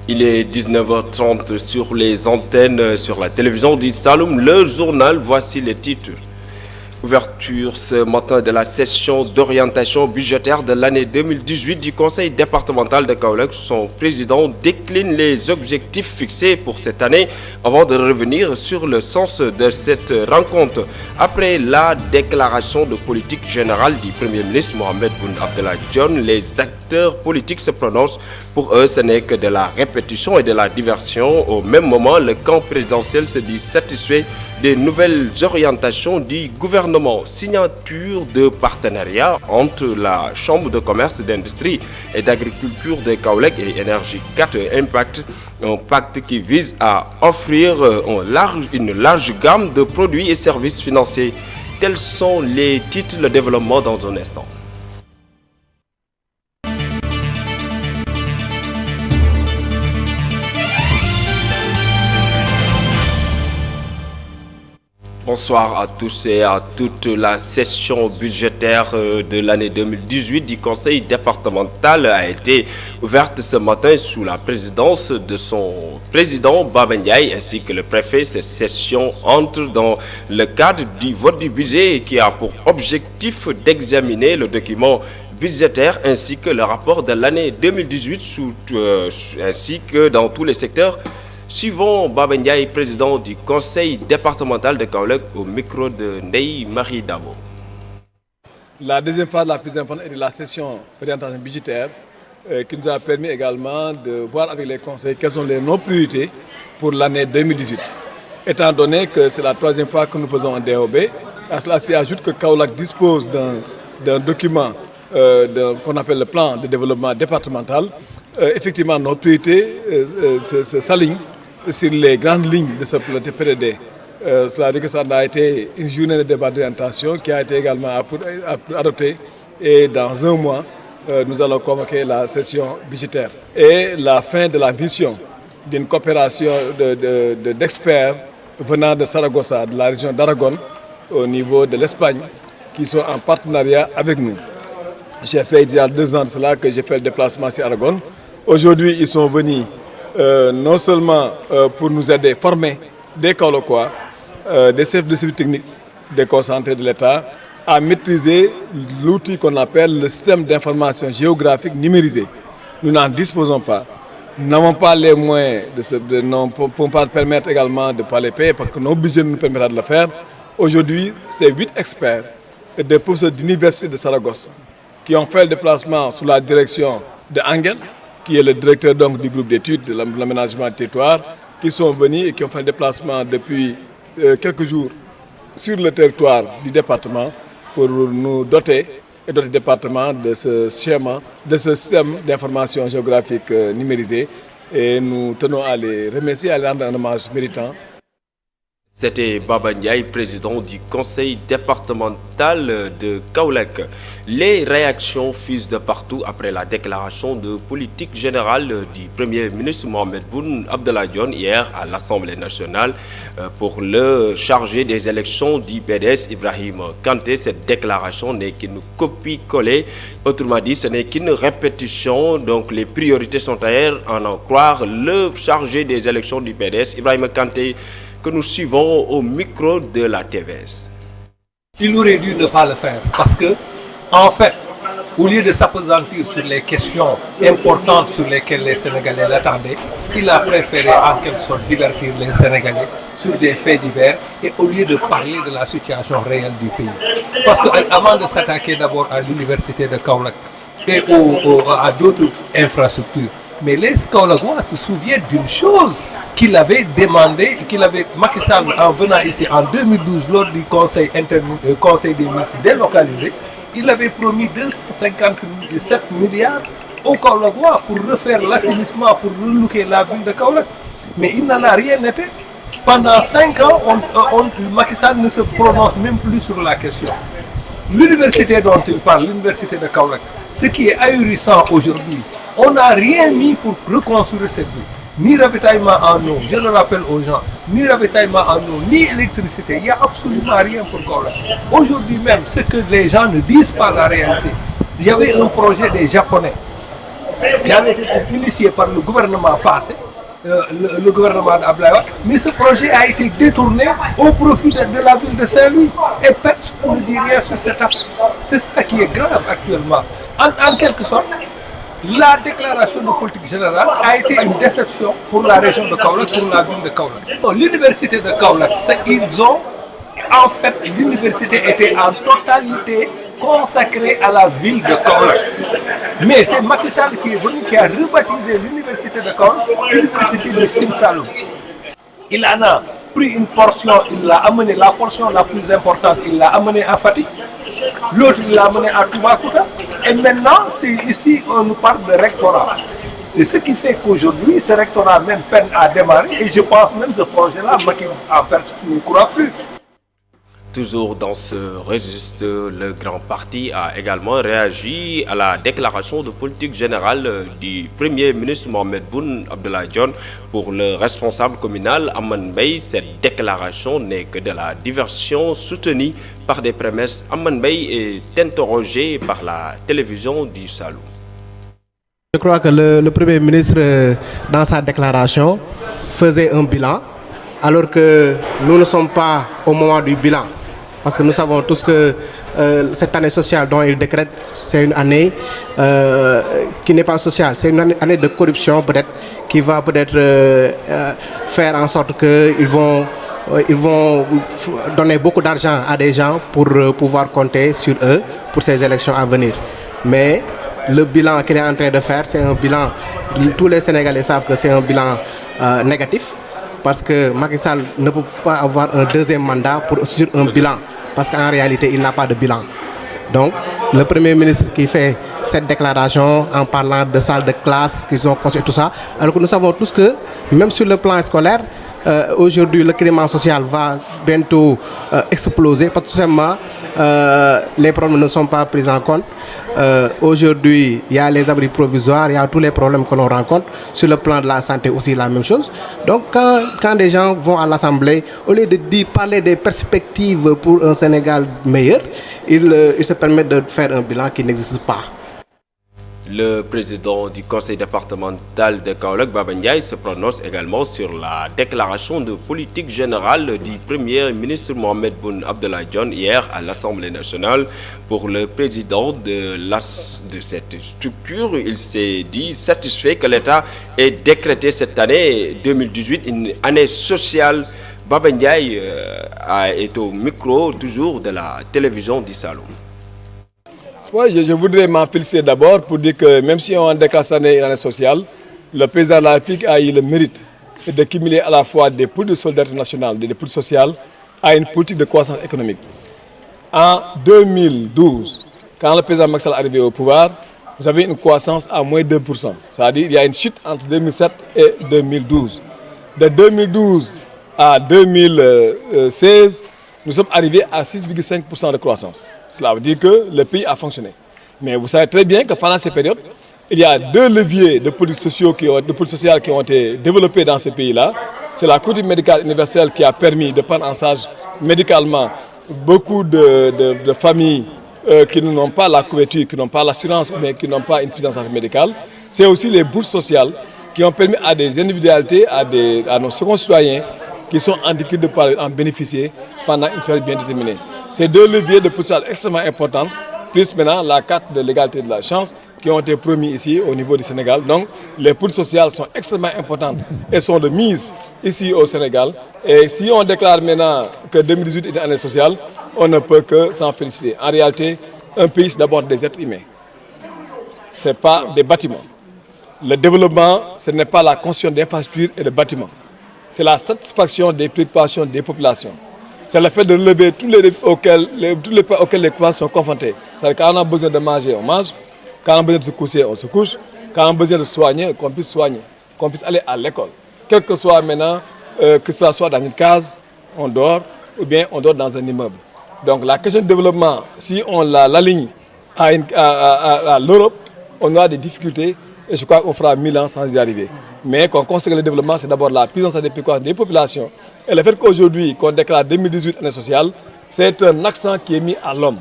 Il est 19h30 sur les antennes, sur la télévision du Saloum. Le journal, voici les titres. Ouverture ce matin de la session d'orientation budgétaire de l'année 2018 du Conseil départemental de Kaolack. Son président décline les objectifs fixés pour cette année avant de revenir sur le sens de cette rencontre. Après la déclaration de politique générale du Premier ministre Mohamed Boun Abdallah Dionne, les acteurs politiques se prononcent. Pour eux, ce n'est que de la répétition et de la diversion. Au même moment, le camp présidentiel se dit satisfait des nouvelles orientations du gouvernement. Signature de partenariat entre la Chambre de commerce, d'industrie et d'agriculture de Kaolack et Énergie 4 Impact, un pacte qui vise à offrir une large gamme de produits et services financiers. Tels sont les titres, le développement dans un instant. Bonsoir à tous et à toutes. La session budgétaire de l'année 2018 du Conseil départemental a été ouverte ce matin sous la présidence de son président Baba Ndiaye ainsi que le préfet. Cette session entre dans le cadre du vote du budget qui a pour objectif d'examiner le document budgétaire ainsi que le rapport de l'année 2018 ainsi que dans tous les secteurs. Suivons Baba Ndiaye, président du Conseil départemental de Kaolack, au micro de Ndeye Marie Dabo. La deuxième phase de la prise d'information et de la session d'orientation budgétaire qui nous a permis également de voir avec les conseils quelles sont les non-priorités pour l'année 2018. Étant donné que c'est la troisième fois que nous faisons un DOB, à cela s'y ajoute que Kaolack dispose d'un document qu'on appelle le plan de développement départemental. Effectivement, nos priorités s'alignent sur les grandes lignes de ce PDD. Cela veut dire que ça a été une journée de débat d'orientation qui a été également adoptée et dans un mois, nous allons convoquer la session budgétaire. Et la fin de la mission d'une coopération d'experts venant de Saragossa, de la région d'Aragon, au niveau de l'Espagne, qui sont en partenariat avec nous. J'ai fait il y a 2 ans de cela que j'ai fait le déplacement sur Aragon. Aujourd'hui, ils sont venus non seulement pour nous aider à former des Kaolackois, des chefs de service technique déconcentrés de l'État, à maîtriser l'outil qu'on appelle le système d'information géographique numérisé. Nous n'en disposons pas. Nous n'avons pas les moyens pour pas permettre également de ne pas les payer parce que nos budgets nous permettent de le faire. Aujourd'hui, c'est 8 experts et des professeurs d'université de Saragosse qui ont fait le déplacement sous la direction de Angel, qui est le directeur donc, du groupe d'études de l'aménagement du territoire, qui sont venus et qui ont fait le déplacement depuis quelques jours sur le territoire du département pour nous doter et doter le département de ce schéma, de ce système d'information géographique numérisé. Et nous tenons à les remercier, à les rendre un hommage méritant. C'était Baba Ndiaye, président du Conseil départemental de Kaolack. Les réactions fusent de partout après la déclaration de politique générale du Premier ministre Mohamed Boun Abdallah Dionne hier à l'Assemblée nationale pour le chargé des élections du PDS Ibrahim Kanté. Cette déclaration n'est qu'une copie-collée. Autrement dit, ce n'est qu'une répétition. Donc les priorités sont ailleurs, en croire le chargé des élections du PDS Ibrahim Kanté, que nous suivons au micro de la TVS. Il aurait dû ne pas le faire parce que, en fait, au lieu de s'appesantir sur les questions importantes sur lesquelles les Sénégalais l'attendaient, il a préféré en quelque sorte divertir les Sénégalais sur des faits divers et au lieu de parler de la situation réelle du pays. Parce qu'avant de s'attaquer d'abord à l'université de Kaolack et à d'autres infrastructures, mais les Kaolackois se souviennent d'une chose qu'il avait demandé, Macky Sall en venant ici en 2012 lors du conseil des ministres délocalisé, il avait promis 257 milliards aux Kaolackois pour refaire l'assainissement, pour relooker la ville de Kaolack. Mais il n'en a rien été. Pendant 5 ans, Macky Sall ne se prononce même plus sur la question. L'université dont il parle, l'université de Kaolack, ce qui est ahurissant aujourd'hui, on n'a rien mis pour reconstruire cette ville. Ni ravitaillement en eau, je le rappelle aux gens, ni ravitaillement en eau, ni électricité, il n'y a absolument rien pour Kaolack. Aujourd'hui même, ce que les gens ne disent pas la réalité, il y avait un projet des Japonais qui avait été initié par le gouvernement passé, le gouvernement d'Abdoulaye Wade, mais ce projet a été détourné au profit de la ville de Saint-Louis et personne ne dit rien sur cette affaire. C'est ça qui est grave actuellement. En quelque sorte, la déclaration de politique générale a été une déception pour la région de Kaolack, pour la ville de Kaolack. L'université de Kaolack, en fait, l'université était en totalité consacrée à la ville de Kaolack. Mais c'est Macky Sall qui est venu, qui a rebaptisé l'université de Kaolack, l'université de Sine Saloum. Il en a pris une portion, il l'a amené, la portion la plus importante, il l'a amené à Fatick. L'autre, il l'a amené à Toubacouta. Et maintenant, c'est ici on nous parle de rectorat. Et ce qui fait qu'aujourd'hui, ce rectorat même peine à démarrer. Et je pense même que ce projet-là, Macky en personne ne croit plus. Toujours dans ce registre, le grand parti a également réagi à la déclaration de politique générale du Premier ministre Mohamed Boun Abdallah Dionne pour le responsable communal Amane Mbaye. Cette déclaration n'est que de la diversion soutenue par des promesses. Amane Mbaye est interrogé par la télévision du Saloum. Je crois que le Premier ministre, dans sa déclaration, faisait un bilan, alors que nous ne sommes pas au moment du bilan. Parce que nous savons tous que cette année sociale dont il décrète, c'est une année qui n'est pas sociale. C'est une année de corruption peut-être, qui va peut-être faire en sorte qu'ils vont donner beaucoup d'argent à des gens pour pouvoir compter sur eux pour ces élections à venir. Mais le bilan qu'il est en train de faire, c'est un bilan, tous les Sénégalais savent que c'est un bilan négatif. Parce que Macky Sall ne peut pas avoir un deuxième mandat sur un bilan. Parce qu'en réalité, il n'a pas de bilan. Donc, le Premier ministre qui fait cette déclaration en parlant de salles de classe qu'ils ont construit, tout ça, alors que nous savons tous que, même sur le plan scolaire, aujourd'hui, le climat social va bientôt exploser. Parce que tout simplement, les problèmes ne sont pas pris en compte. Aujourd'hui, il y a les abris provisoires, il y a tous les problèmes que l'on rencontre. Sur le plan de la santé aussi, la même chose. Donc, quand des gens vont à l'Assemblée, au lieu de parler des perspectives pour un Sénégal meilleur, ils se permettent de faire un bilan qui n'existe pas. Le président du conseil départemental de Kaolack, Baba Ndiaye, se prononce également sur la déclaration de politique générale du Premier ministre Mohamed Boun Abdallah Dionne hier à l'Assemblée nationale. Pour le président de cette structure, il s'est dit satisfait que l'État ait décrété cette année 2018 une année sociale. Baba Ndiaye est au micro toujours de la télévision du Saloum. Oui, je voudrais m'en féliciter d'abord pour dire que même si on déclare cette année une année sociale, le président de la République a eu le mérite de cumuler à la fois des politiques de solidarité nationale, des politiques sociales, à une politique de croissance économique. En 2012, quand le président Macky Sall est arrivé au pouvoir, vous avez une croissance à moins de 2%. C'est-à-dire qu'il y a une chute entre 2007 et 2012. De 2012 à 2016, nous sommes arrivés à 6,5% de croissance. Cela veut dire que le pays a fonctionné. Mais vous savez très bien que pendant ces périodes, il y a deux leviers de politiques sociales qui ont été développés dans ces pays-là. C'est la couverture médicale universelle qui a permis de prendre en charge médicalement beaucoup de familles qui n'ont pas la couverture, qui n'ont pas l'assurance, mais qui n'ont pas une prise en charge médicale. C'est aussi les bourses sociales qui ont permis à des individualités, à nos concitoyens qui sont en difficulté de pouvoir en bénéficier pendant une période bien déterminée. Ces deux leviers de politique sociale extrêmement importants, plus maintenant la carte de l'égalité de la chance qui ont été promis ici au niveau du Sénégal. Donc les politiques sociales sont extrêmement importantes et sont de mise ici au Sénégal. Et si on déclare maintenant que 2018 est une année sociale, on ne peut que s'en féliciter. En réalité, un pays, c'est d'abord des êtres humains. Ce n'est pas des bâtiments. Le développement, ce n'est pas la construction d'infrastructures et de bâtiments. C'est la satisfaction des préoccupations des populations. C'est le fait de relever tous les points auxquels les populations sont confrontées. C'est-à-dire quand on a besoin de manger, on mange. Quand on a besoin de se coucher, on se couche. Quand on a besoin de soigner, qu'on puisse soigner. Qu'on puisse aller à l'école. Quel que soit maintenant, que ce soit dans une case, on dort, ou bien on dort dans un immeuble. Donc la question du développement, si on l'aligne à l'Europe, on aura des difficultés. Et je crois qu'on fera 1000 ans sans y arriver. Mais qu'on considère le développement, c'est d'abord la puissance des populations. Et le fait qu'aujourd'hui, qu'on déclare 2018 année sociale, c'est un accent qui est mis à l'homme.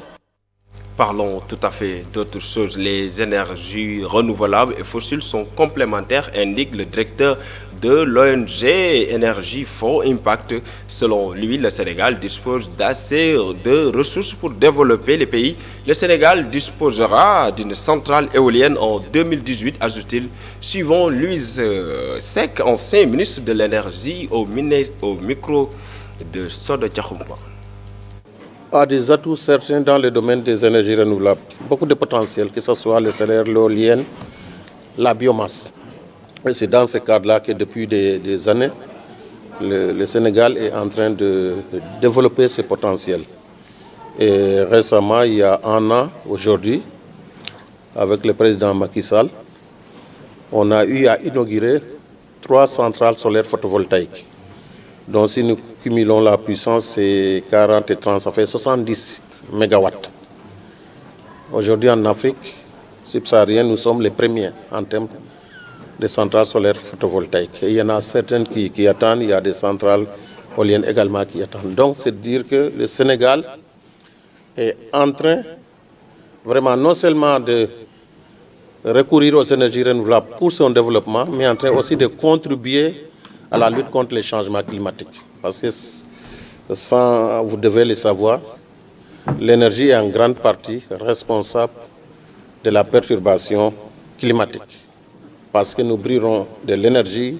Parlons tout à fait d'autres choses. Les énergies renouvelables et fossiles sont complémentaires, indique le directeur de l'ONG Énergie for Impact. Selon lui, le Sénégal dispose d'assez de ressources pour développer les pays. Le Sénégal disposera d'une centrale éolienne en 2018, ajoute-t-il, suivant Louise Seck, ancien ministre de l'Énergie, au micro de Soda Diakhoumpa. A des atouts certains dans le domaine des énergies renouvelables. Beaucoup de potentiel, que ce soit le solaire, l'éolienne, la biomasse. Et c'est dans ce cadre-là que depuis des années, le Sénégal est en train de développer ce potentiel. Et récemment, il y a un an, aujourd'hui, avec le président Macky Sall, on a eu à inaugurer 3 centrales solaires photovoltaïques. Donc si nous cumulons la puissance, c'est 40 et 30, ça fait 70 mégawatts. Aujourd'hui en Afrique subsaharienne, nous sommes les premiers en termes de centrales solaires photovoltaïques. Et il y en a certaines qui attendent, il y a des centrales éoliennes également qui attendent. Donc c'est dire que le Sénégal est en train vraiment non seulement de recourir aux énergies renouvelables pour son développement, mais en train aussi de contribuer à la lutte contre les changements climatiques. Parce que, vous devez le savoir, l'énergie est en grande partie responsable de la perturbation climatique. Parce que nous brûlons de l'énergie,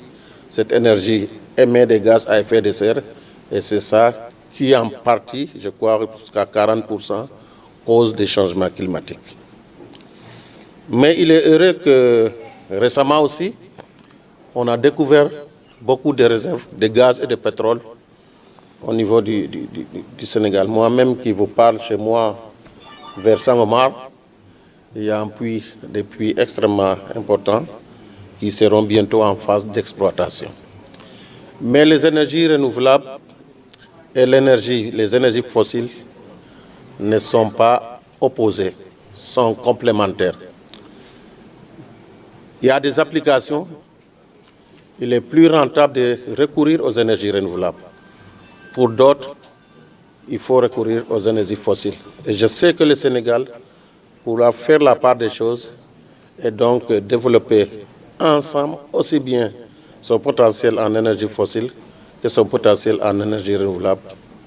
cette énergie émet des gaz à effet de serre, et c'est ça qui, en partie, je crois, jusqu'à 40%, cause des changements climatiques. Mais il est heureux que, récemment aussi, on a découvert beaucoup de réserves de gaz et de pétrole au niveau du Sénégal. Moi-même qui vous parle chez moi, vers Sangomar, il y a des puits extrêmement importants qui seront bientôt en phase d'exploitation. Mais les énergies renouvelables et les énergies fossiles ne sont pas opposées, sont complémentaires. Il y a des applications. Il est plus rentable de recourir aux énergies renouvelables. Pour d'autres, il faut recourir aux énergies fossiles. Et je sais que le Sénégal pourra faire la part des choses et donc développer ensemble aussi bien son potentiel en énergie fossile que son potentiel en énergie renouvelable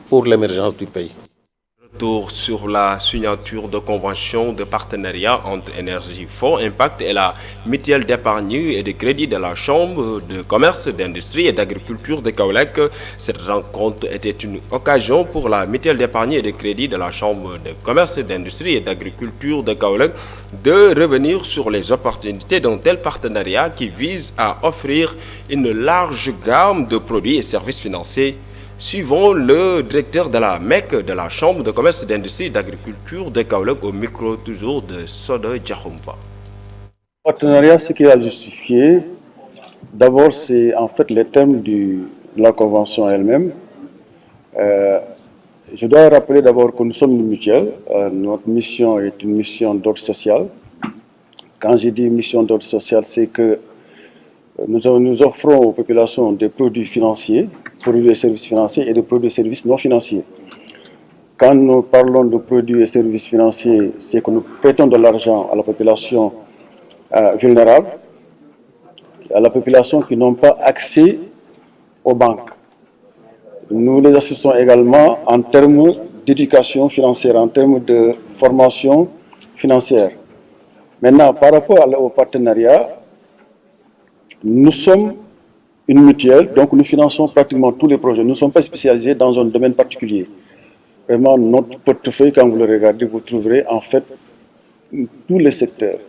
pour l'émergence du pays. Retour sur la signature de convention de partenariat entre Énergie for Impact et la mutuelle d'épargne et de crédit de la Chambre de commerce, d'industrie et d'agriculture de Kaolack. Cette rencontre était une occasion pour la mutuelle d'épargne et de crédit de la Chambre de commerce, d'industrie et d'agriculture de Kaolack de revenir sur les opportunités d'un tel partenariat qui vise à offrir une large gamme de produits et services financiers. Suivons le directeur de la MEC de la Chambre de commerce, d'industrie et d'agriculture de Kaolack au micro toujours de Soda Diakhoumpa. Le partenariat, ce qui a justifié, d'abord c'est en fait les termes de la convention elle-même. Je dois rappeler d'abord que nous sommes une mutuelle. Notre mission est une mission d'ordre social. Quand je dis mission d'ordre social, c'est que nous offrons aux populations des produits financiers, produits et services financiers et des produits et services non financiers. Quand nous parlons de produits et services financiers, c'est que nous prêtons de l'argent à la population vulnérable, à la population qui n'ont pas accès aux banques. Nous les assistons également en termes d'éducation financière, en termes de formation financière. Maintenant, par rapport au partenariat, nous sommes une mutuelle, donc nous finançons pratiquement tous les projets. Nous ne sommes pas spécialisés dans un domaine particulier. Vraiment, notre portefeuille, quand vous le regardez, vous trouverez en fait tous les secteurs.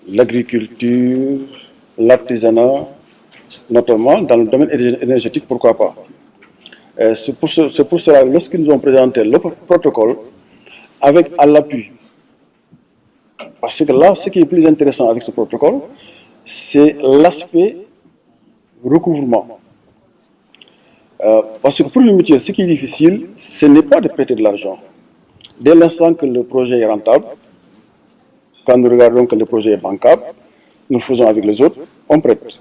L'agriculture, l'artisanat, notamment dans le domaine énergétique, pourquoi pas. C'est pour cela, lorsqu'ils nous ont présenté le protocole, avec à l'appui, parce que là, ce qui est plus intéressant avec ce protocole, c'est l'aspect recouvrement. Parce que pour une mutuelle, ce qui est difficile, ce n'est pas de prêter de l'argent. Dès l'instant que le projet est rentable, quand nous regardons que le projet est bancable, nous le faisons avec les autres, on prête.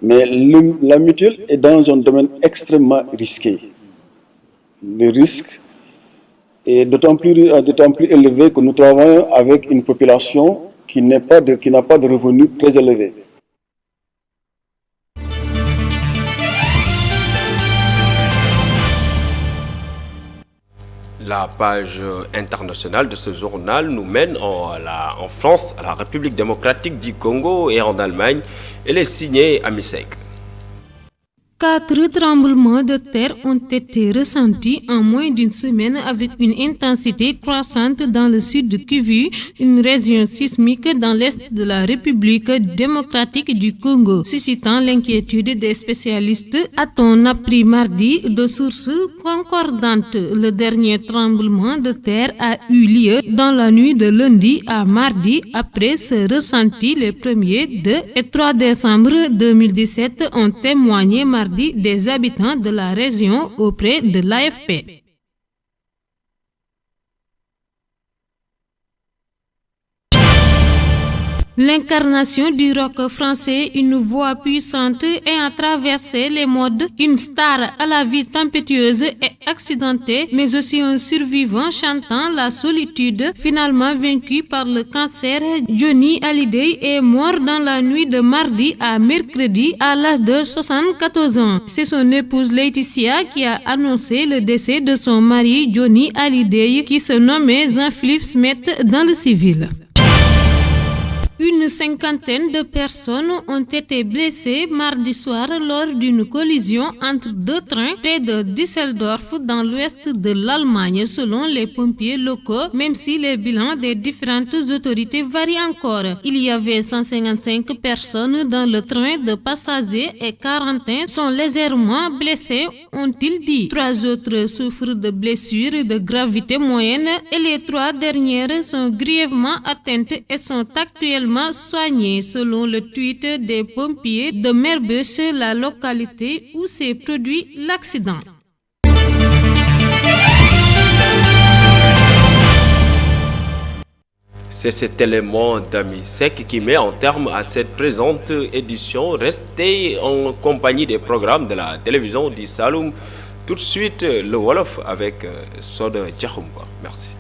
Mais la mutuelle est dans un domaine extrêmement risqué. Le risque est d'autant plus élevé que nous travaillons avec une population qui n'a pas de revenus très élevés. La page internationale de ce journal nous mène en France, à la République démocratique du Congo et en Allemagne. Elle est signée Amisek. 4 tremblements de terre ont été ressentis en moins d'une semaine avec une intensité croissante dans le sud du Kivu, une région sismique dans l'est de la République démocratique du Congo, suscitant l'inquiétude des spécialistes, a-t-on appris mardi de sources concordantes. Le dernier tremblement de terre a eu lieu dans la nuit de lundi à mardi. Après ce ressenti, les premiers 2 et 3 décembre 2017 ont témoigné mardi des habitants de la région auprès de l'AFP. L'incarnation du rock français, une voix puissante ayant traversé les modes, une star à la vie tempétueuse et accidentée, mais aussi un survivant chantant la solitude, finalement vaincu par le cancer. Johnny Hallyday est mort dans la nuit de mardi à mercredi à l'âge de 74 ans. C'est son épouse Laetitia qui a annoncé le décès de son mari Johnny Hallyday, qui se nommait Jean-Philippe Smith dans le civil. Une cinquantaine de personnes ont été blessées mardi soir lors d'une collision entre 2 trains près de Düsseldorf dans l'ouest de l'Allemagne, selon les pompiers locaux, même si les bilans des différentes autorités varient encore. Il y avait 155 personnes dans le train de passagers et 41 sont légèrement blessés, ont-ils dit. 3 autres souffrent de blessures de gravité moyenne et les 3 dernières sont grièvement atteintes et sont actuellement soignés, selon le tweet des pompiers de Merbus, la localité où s'est produit l'accident. C'est cet élément d'Amisek qui met en terme à cette présente édition. Restez en compagnie des programmes de la télévision du Saloum. Tout de suite, le Wolof avec Soda Djahoumba. Merci.